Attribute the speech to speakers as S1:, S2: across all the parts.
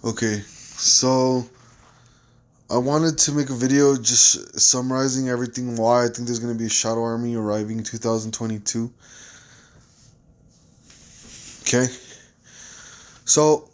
S1: Okay, so I wanted to make a video just summarizing everything why I think there's going to be a shadow army arriving in 2022. Okay, so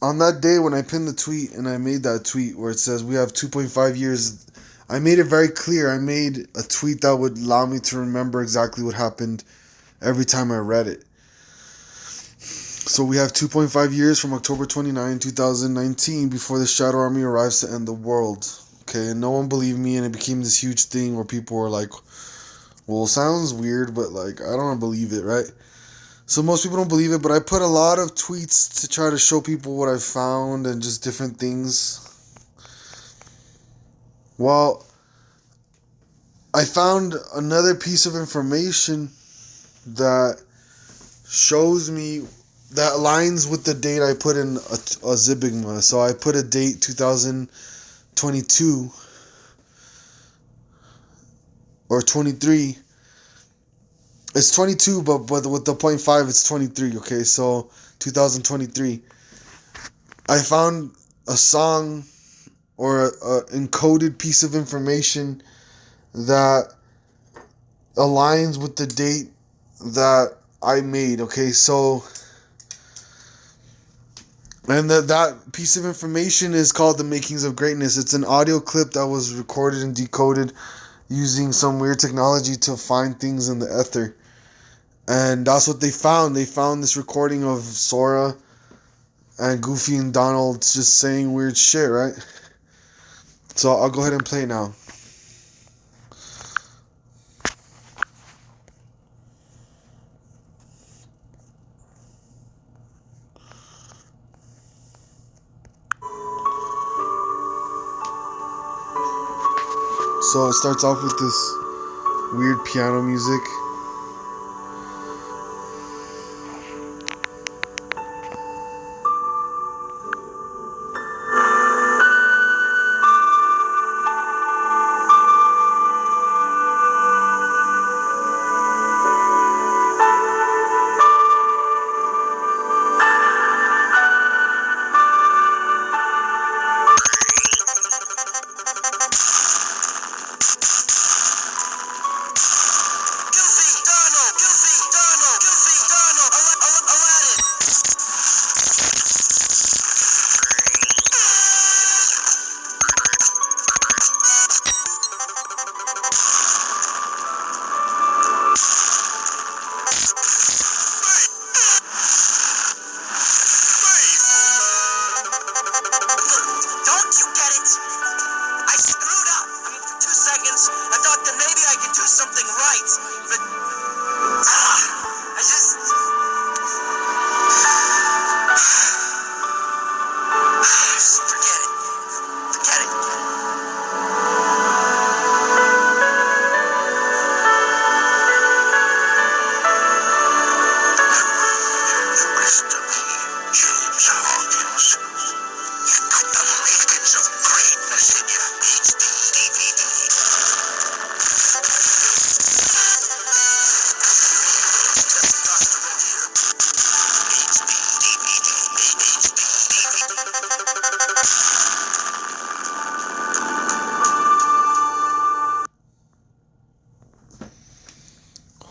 S1: on that day when I pinned the tweet and I made that tweet where it says we have 2.5 years, I made it very clear. I made a tweet that would allow me to remember exactly what happened every time I read it. So we have 2.5 years from October 29, 2019 before the Shadow Army arrives to end the world. Okay, and no one believed me, and it became this huge thing where people were like, well, it sounds weird, but like, I don't believe it, right? So most people don't believe it, but I put a lot of tweets to try to show people what I found and just different things. Well, I found another piece of information that shows me that aligns with the date I put in a Zibigma. So I put a date 2022 or 23. It's 22, but with the 0.5, it's 23. Okay, so 2023. I found a song or a encoded piece of information that aligns with the date that I made. Okay, so and that piece of information is called The Makings of Greatness. It's an audio clip that was recorded and decoded using some weird technology to find things in the ether. And that's what they found. They found this recording of Sora and Goofy and Donald just saying weird shit, right? So I'll go ahead and play it now. So it starts off with this weird piano music.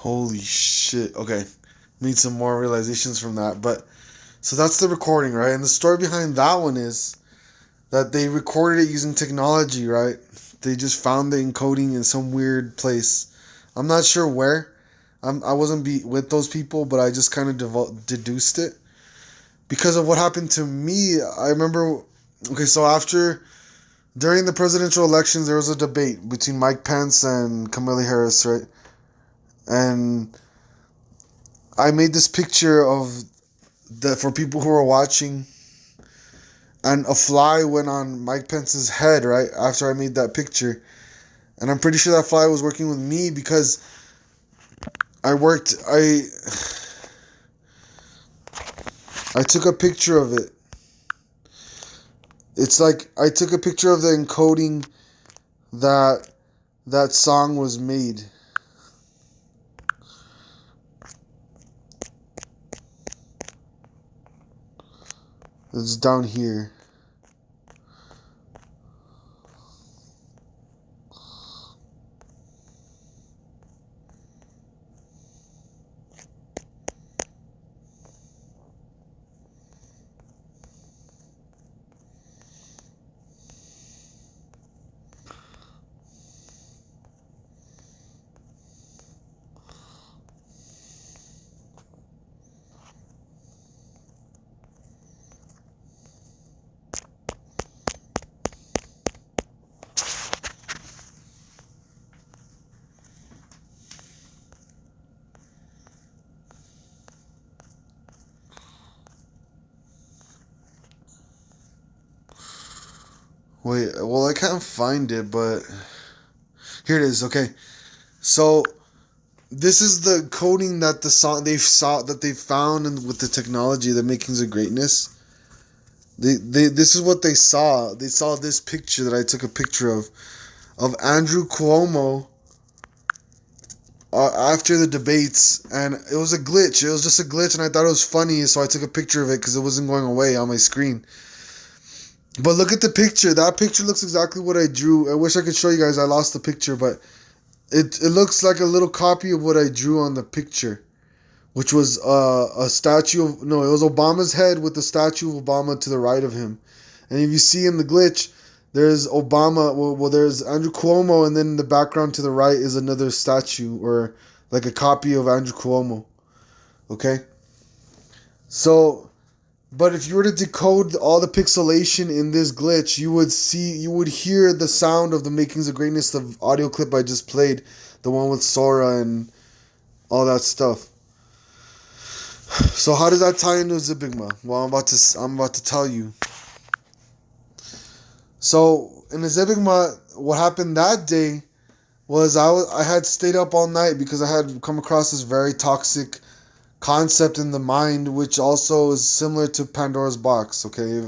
S1: Holy shit. Okay. Need some more realizations from that. But so that's the recording, right? And the story behind that one is that they recorded it using technology, right? They just found the encoding in some weird place. I'm not sure where. I wasn't with those people, but I just kind of deduced it because of what happened to me. I remember. Okay, so during the presidential elections, there was a debate between Mike Pence and Kamala Harris, right? And I made this picture of for people who are watching, and a fly went on Mike Pence's head right after I made that picture, and I'm pretty sure that fly was working with me because I took a picture of it. It's like I took a picture of the encoding that song was made. It's down here. Wait, well, I can't find it, but here it is. Okay, so this is the coding that they found, and with the technology, the makings of greatness. This is what they saw. They saw this picture that I took a picture of Andrew Cuomo after the debates, and it was a glitch. It was just a glitch, and I thought it was funny, so I took a picture of it because it wasn't going away on my screen. But look at the picture. That picture looks exactly what I drew. I wish I could show you guys. I lost the picture, but it looks like a little copy of what I drew on the picture, which was a statue of... No, it was Obama's head with the statue of Obama to the right of him. And if you see in the glitch, there's Obama... Well, there's Andrew Cuomo, and then in the background to the right is another statue, or like a copy of Andrew Cuomo. Okay? So... But if you were to decode all the pixelation in this glitch, you would hear the sound of the makings of greatness, the audio clip I just played, the one with Sora and all that stuff. So how does that tie into Zibigma? Well, I'm about to tell you. So in the Zibigma, what happened that day was I had stayed up all night because I had come across this very toxic concept in the mind, which also is similar to Pandora's box, okay,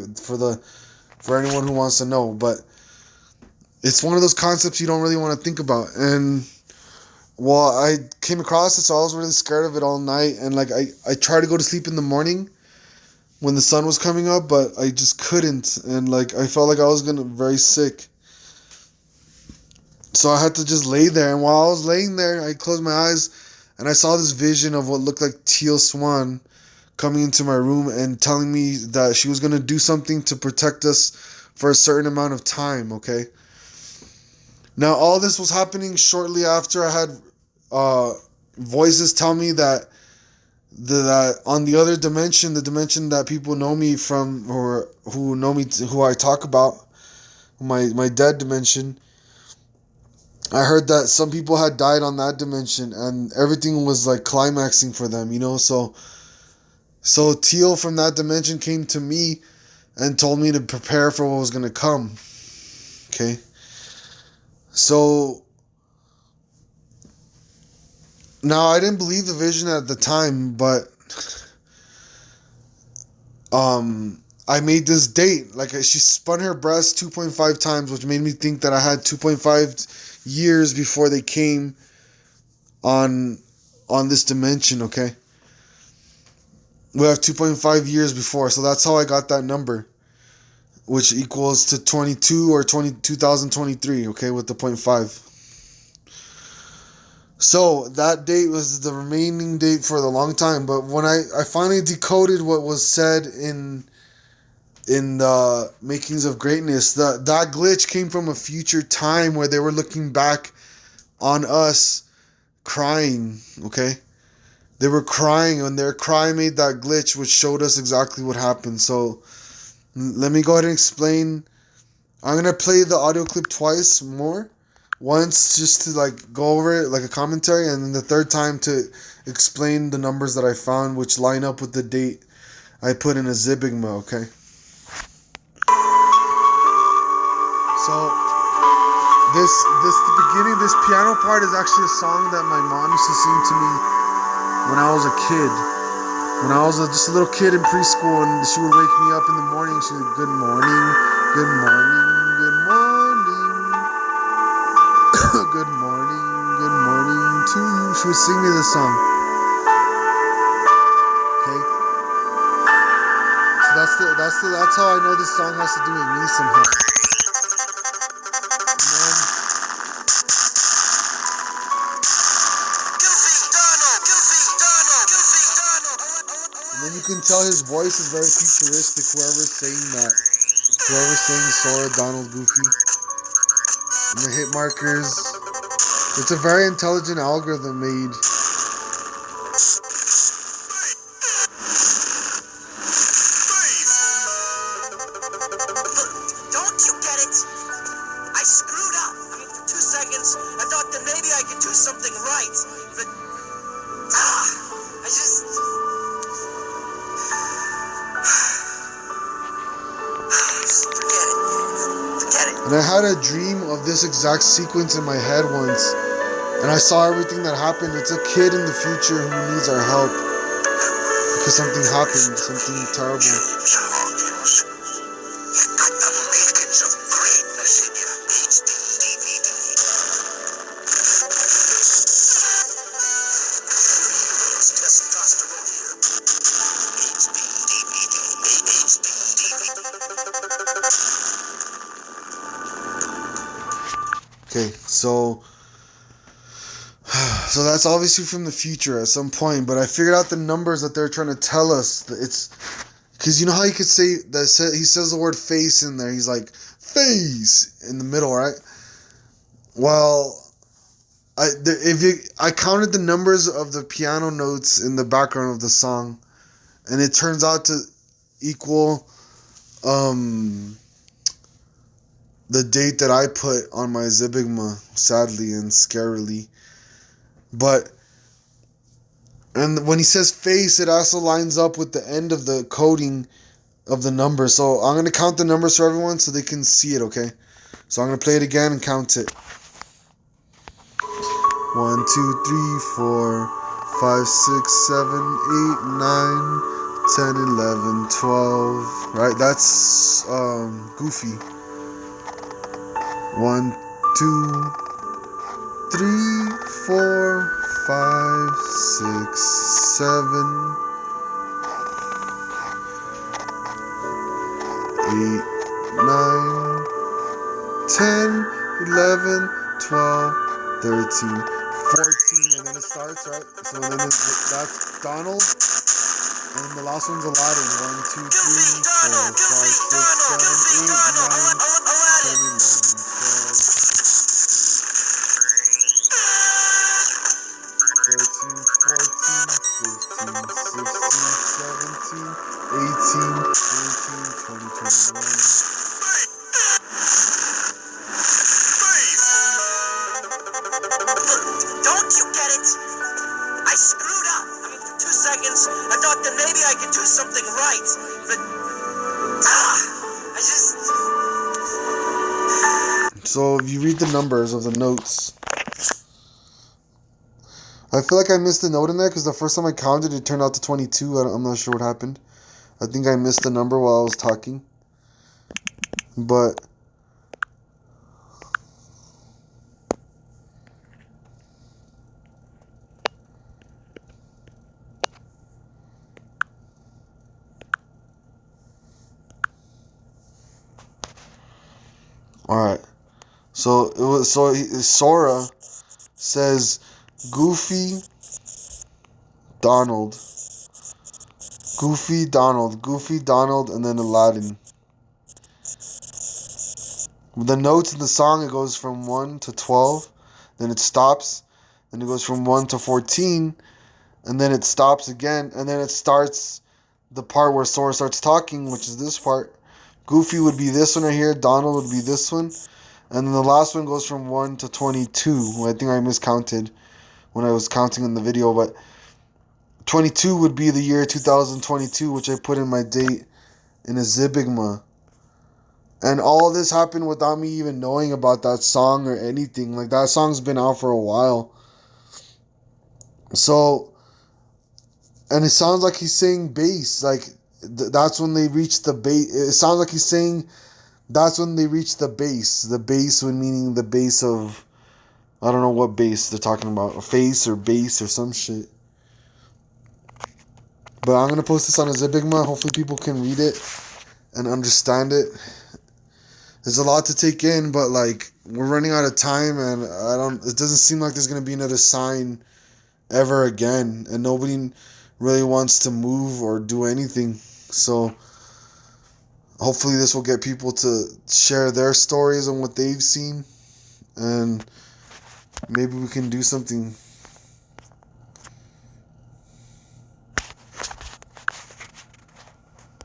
S1: for anyone who wants to know. But it's one of those concepts you don't really want to think about. And well, I came across it, so I was really scared of it all night. And like I tried to go to sleep in the morning when the sun was coming up, but I just couldn't. And like I felt like I was very sick. So I had to just lay there. And while I was laying there, I closed my eyes, and I saw this vision of what looked like Teal Swan coming into my room and telling me that she was going to do something to protect us for a certain amount of time, okay? Now, all this was happening shortly after I had voices tell me that on the other dimension, the dimension that people know me from, or who know me, who I talk about, my dead dimension, I heard that some people had died on that dimension, and everything was like climaxing for them, you know. So Teal from that dimension came to me and told me to prepare for what was gonna come. Okay. So now I didn't believe the vision at the time, but I made this date. Like, she spun her breast 2.5 times, which made me think that I had 2.5 years before they came on this dimension, okay? We have 2.5 years before, so that's how I got that number, which equals to 22 or 2023, okay, with the 0.5. So that date was the remaining date for the long time, but when I finally decoded what was said in the makings of greatness, that glitch came from a future time where they were looking back on us crying, okay? They were crying, and their cry made that glitch, which showed us exactly what happened. So let me go ahead and explain. I'm going to play the audio clip twice more. Once just to like go over it like a commentary, and then the third time to explain the numbers that I found, which line up with the date I put in a Zibigma, okay? So the beginning, this piano part is actually a song that my mom used to sing to me when I was a kid. When I was just a little kid in preschool, and she would wake me up in the morning. She would, good morning, good morning, good morning, good morning, good morning to you. She would sing me this song. Okay? So that's that's how I know this song has to do with me somehow. And then you can tell his voice is very futuristic. Whoever's saying Sora, Donald, Goofy, and the hit markers. It's a very intelligent algorithm made.
S2: Don't you get it? I screwed up. I mean, for 2 seconds, I thought that maybe I could do something right. But, I just... Forget it.
S1: And I had a dream of this exact sequence in my head once. And I saw everything that happened. It's a kid in the future who needs our help. Because something happened. Something terrible. Okay, so that's obviously from the future at some point, but I figured out the numbers that they're trying to tell us. It's because you know how you could say that he says the word face in there. He's like face in the middle, right? Well, I counted the numbers of the piano notes in the background of the song, and it turns out to equal the date that I put on my Zibigma, sadly and scarily. But, and when he says face, it also lines up with the end of the coding of the numbers. So I'm going to count the numbers for everyone so they can see it, okay? So I'm going to play it again and count it. 1, 2, 3, 4, 5, 6, 7, 8, 9, 10, 11, 12. Right? That's Goofy. 1, 2, 3, 4, 5, 6, 7, 8, 9, 10, 11, 12, 13, 14, and then it starts, right? So then that's Donald, and the last one's Aladdin. 1, 2, 3, 4, 5, 6, 7, 8, 9, 10, 11, 12. 13, 14, 15, 16, 17, 18, 19, 20, 21.
S2: Don't you get it? I screwed up. I mean, for 2 seconds, I thought that maybe I could do something right. But, I just...
S1: So if you read the numbers of the notes, I feel like I missed a note in there because the first time I counted, it turned out to 22. I'm not sure what happened. I think I missed the number while I was talking. But alright. So it was Sora says Goofy, Donald, Goofy, Donald, and then Aladdin. The notes in the song, it goes from 1 to 12, then it stops, then it goes from 1 to 14, and then it stops again, and then it starts the part where Sora starts talking, which is this part. Goofy would be this one right here, Donald would be this one, and then the last one goes from 1 to 22. I think I miscounted when I was counting in the video, but 22 would be the year 2022, which I put in my date in a Zibigma. And all this happened without me even knowing about that song or anything. Like, that song's been out for a while. So, and it sounds like he's saying bass. Like, that's when they reach the bass. It sounds like he's saying that's when they reach the bass. The bass would meaning the bass of, I don't know what bass they're talking about. A face or bass or some shit. But I'm going to post this on a Zibigma. Hopefully people can read it. and understand it. There's a lot to take in, but like we're running out of time, and it doesn't seem like there's gonna be another sign ever again, and nobody really wants to move or do anything. So hopefully this will get people to share their stories on what they've seen, and maybe we can do something